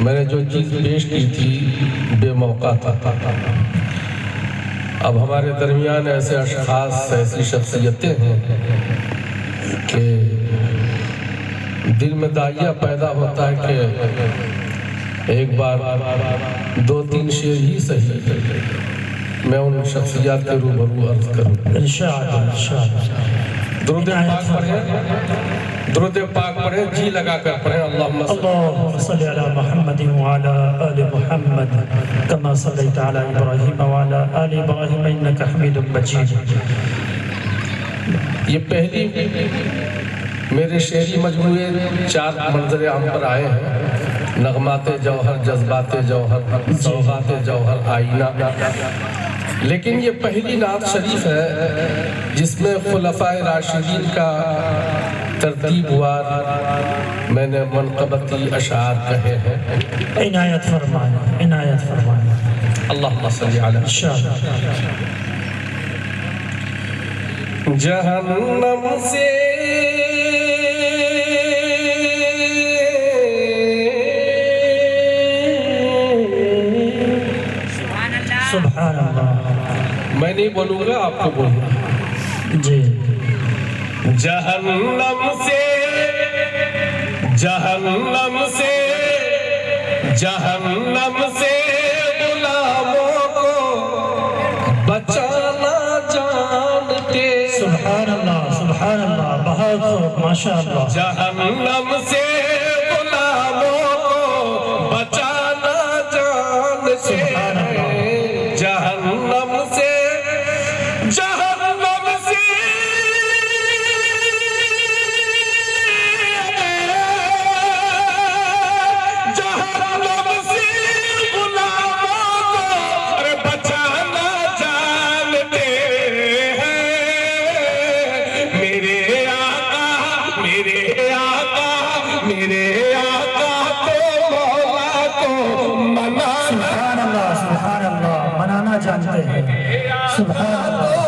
میں نے جو چیز پیش کی تھی بے موقع تھا۔ اب ہمارے درمیان ایسے اشخاص، ایسی شخصیتیں ہیں کہ دل میں داعیہ پیدا ہوتا ہے کہ ایک بار 2-3 شعر ہی صحیح میں ان شخصیات کے روبرو عرض کروں۔ درود پاک پڑھیں، درود پاک پڑھیں، جی لگا کر پڑھیں۔ اللہم صلی علی محمد وعلی آل محمد کما صلیت علی ابراہیم وعلی آل ابراہیم انکا حمید مجید۔ یہ پہلی میرے شعری مجموعے 4 منظر عام پر آئے ہیں: نغمات جوہر، جذبات جوہر، سوغات جوہر، آئینہ۔ لیکن یہ پہلی نعت شریف ہے جس میں خلفائے راشدین کا ترتیب وار میں نے منقبتی اشعار کہے ہیں۔ عنایت فرمائیں، عنایت فرمائیں۔ اللہم صلی علی جہنم سے سبحان اللہ۔ میں نہیں بولوں گا، آپ کو بولنا جی۔ جہنم سے، جہنم سے، جہنم سے غلاموں کو بچانا جانتے۔ سبحان اللہ، سبحان اللہ، بہت خوب، ماشاءاللہ۔ جہنم سے غلاموں کو بچانا جانتے، جہنم سے، جہنم سے، جہنم سے غلاموں کو بچانا جانتے ہیں۔ میرے آقا، میرے آقا، میرے آقا کو، مولا کو منانا، سبحان اللہ، سبحان اللہ، منانا جانتے ہیں۔ سبحان اللہ،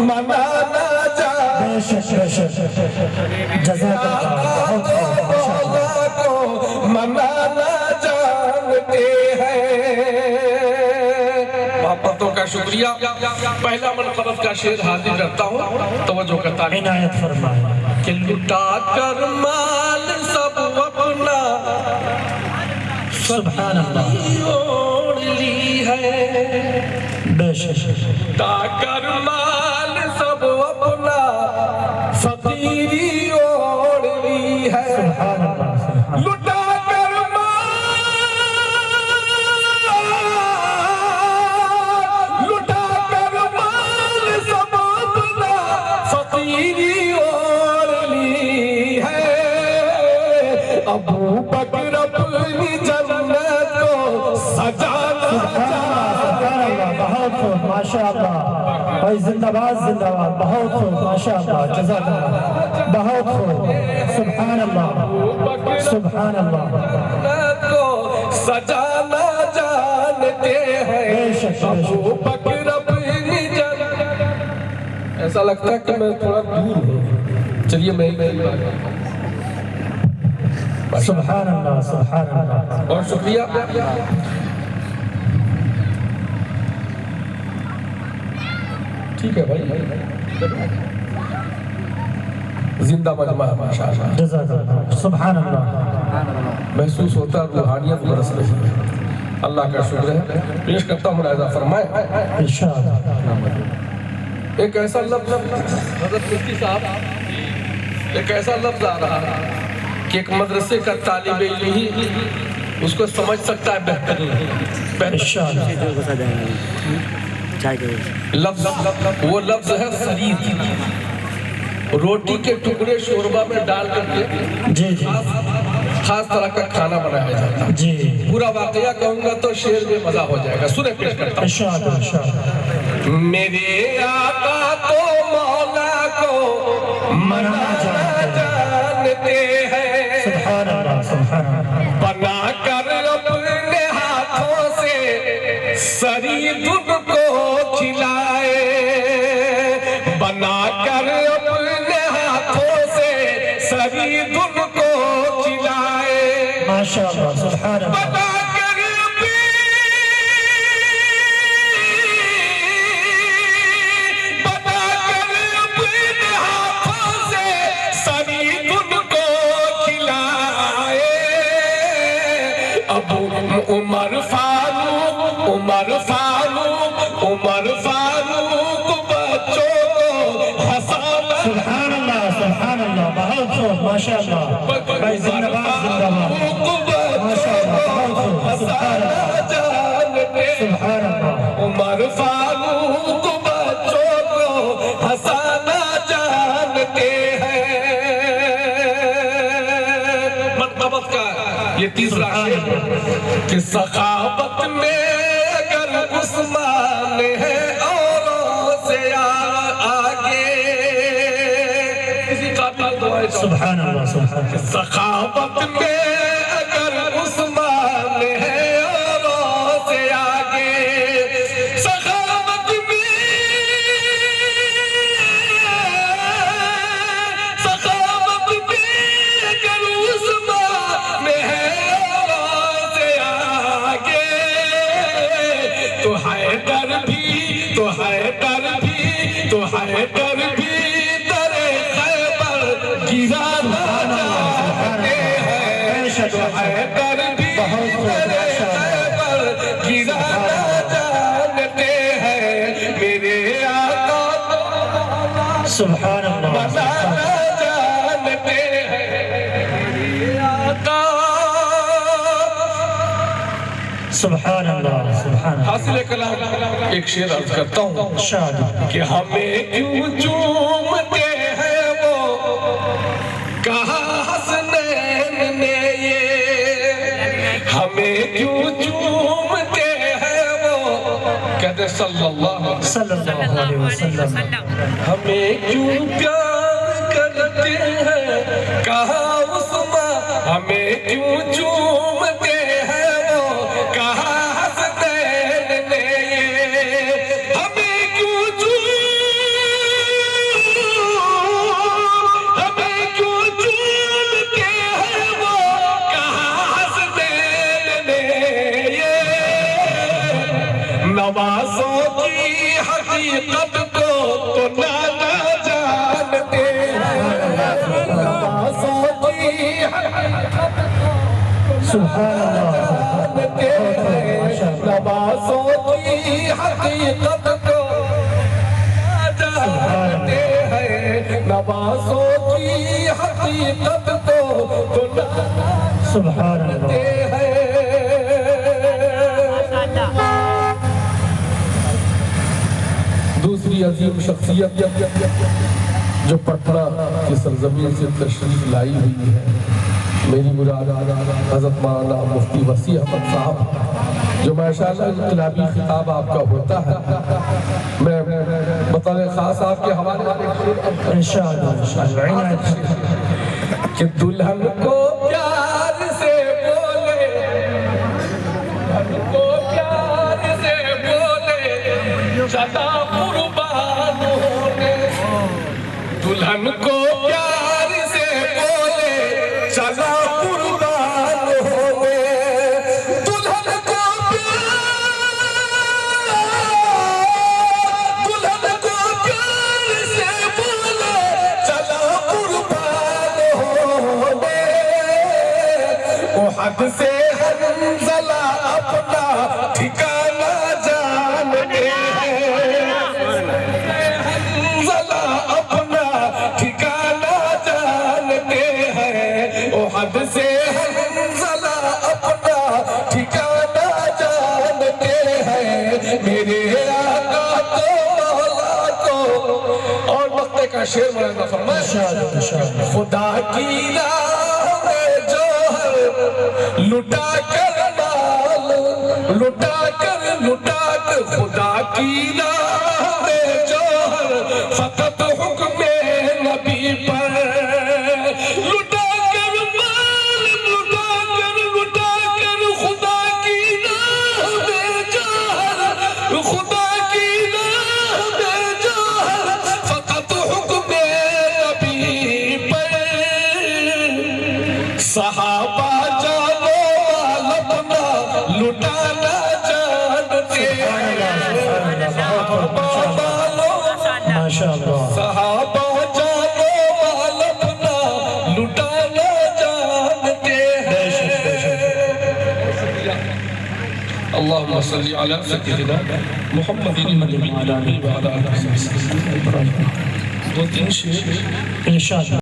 منانا جانتے، بے شک، بے شک، جزاک اللہ، بہت خوب، ماشاءاللہ۔ مولا کو منانا جانتے ہیں۔ محبتوں کا شکریہ۔ پہلا منقبت کا شعر حاضر کرتا ہوں، توجہ کا تعلیم۔ عنایت فرمائیں۔ کہ لٹا کر مال سب اپنا سبحان اللہ، اوڑ لی ہے، بے شک، لٹا کر مال سب اپنا فقیری اوڑ لی ہے۔ سبحان اللہ، سبحان اللہ۔ لٹا کر مال، لٹا کر مال سب اپنا فقیری اوڑ لی ہے۔ ابو بکر اپنی جنت کو سجانا سبحان اللہ، بہت خوب، ماشاءاللہ۔ بھائی زندہ باد، زندہ باد، بہت خوب، ماشاءاللہ، جزاک اللہ، بہت خوب، سبحان اللہ، سبحان اللہ، جنت کو سجانا جانتے ہیں۔ بے شک، بے شک۔ ابو بکر اپنی جنت، ایسا لگتا ہے کہ میں تھوڑا دور ہوں، چلیے میں سبحان اللہ، سبحان اللہ۔ اور شکریہ۔ ٹھیک ہے بھائی، زندہ مجمع ہے ماشاءاللہ، جزاک اللہ، سبحان اللہ۔ محسوس ہوتا ہے روحانیت برس رہی ہے، اللہ کا شکر ہے۔ پیش کرتا ہوں، ملاحظہ فرمائیں۔ انشاءاللہ۔ ایک ایسا لفظ حضرت مفتی صاحب، ایک ایسا لفظ آ رہا ہے کہ ایک مدرسے کا طالب علم ہی اس کو سمجھ سکتا ہے بہترین۔ انشاءاللہ۔ لفظ، وہ لفظ ہے فرید۔ روٹی کے ٹکڑے شوربہ میں ڈال کر کے جی جی خاص طرح کا کھانا بنایا جاتا ہے۔ جی، پورا واقعہ کہوں گا تو شعر میں مزہ ہو جائے گا، سنیں پیش کرتا ہوں۔ انشاءاللہ، انشاءاللہ۔ میرے آقا تو مولا کو منانا جانتے ہیں، سبحان اللہ، سبحان اللہ۔ بنا کر اپنے ہاتھوں سے سرید ان کو کھلائے، بنا کر اپنے ہاتھوں سے سرید ان کو کھلائے۔ ماشاء اللہ سبحان اللہ بتا کر بھی بتا کر اپنے ہاتھوں سے سبھی ان کو کھلائے اب عمر فاروق بچوں کو ہنسانا سبحان اللہ بہت خوب ماشاء اللہ بھائی زندہ باد ماشاء اللہ بہت خوب سبحان اللہ سبحان اللہ عمر فاروق بچوں کو ہنسانا جانتے ہیں مرتبت کا یہ تیسرا شعر کہ سخاوت میں اگر عثمان ہے اوروں سے آگے کسی قابل دعائے سبحان اللہ سبحان اللہ سخاوت میں اگر عثمان ہے اوروں سے آگے سخاوت میں اگر عثمان ہے اوروں سے آگے تو حیدر بھی در خیبر گرانا جانتے ہیں تو حیدر بھی در خیبر گرانا جانتے ہیں میرے آقا سبحان اللہ بنانا جانتے ہیں میرے آقا سبحان اللہ سبحان اللہ حاصل کلام ایک شعر عرض کرتا ہوں شاہد کہ ہمیں کیوں چومتے ہیں وہ کہا حسنین نے یہ ہمیں کیوں چومتے ہیں وہ کہتے صلی اللہ صلی اللہ علیہ وسلم ہمیں کیوں پیار کرتے ہیں کہا عثمان ہمیں کیوں چومتے ہیں وہ کہا حسنین نے یہ ہمیں کیوں چومتے ہیں وہ کہا حسنین نے یہ نوازوں کی حقیقت کو تو نانا جانتے ہیں نوازوں کی حقیقت سبحان اللہ جانتے ہیں نوازوں کی حقیقت کو جانتے ہیں نوازوں کی حقیقت کو تو سبحان اللہ جانتے ہیں دوسری عظیم شخصیت جو پٹنہ کی سرزمین سے تشریف لائی ہوئی ہے میری مراد حضرت مولانا مفتی وسیع احمد صاحب جو ماشاءاللہ انقلابی خطاب آپ کا ہوتا ہے میں بطور خاص آپ کے حوالے انشاءاللہ کہ دلہن کو پیار سے بولے دلہن کو پیار سے بولے چلا قربان ہونے دلہن کو پیار سے بولے چلا قربان ہونے دلہن کو پیار سے بولے چلا قربان ہونے احد سے حنظلہ اپنا ٹھکانہ جانتے ہیں حنظلہ اپنا ٹھکانہ جانتے ہیں احد سے حنظلہ اپنا ٹھکانہ جانتے ہیں میرے آقا کو مولا کو اور وقت کا شعر مولانا فرمائے خدا کی راہ میں جوہر لٹا کر مال لٹا کر خدا کی راہ میں جوہر فقط حکم نبی پر لٹا کر مال لٹا کر خدا کی راہ میں جوہر خدا کی راہ میں جوہر فقط حکم نبی پر صحابہ جانو ماشاء اللہ صحابہ جانو مال اپنا لٹانا جانتے ہیں اللہم صلی علی سیدنا محمد النبی وعلی آلہ وصحبہ. دو تین شعر ارشاد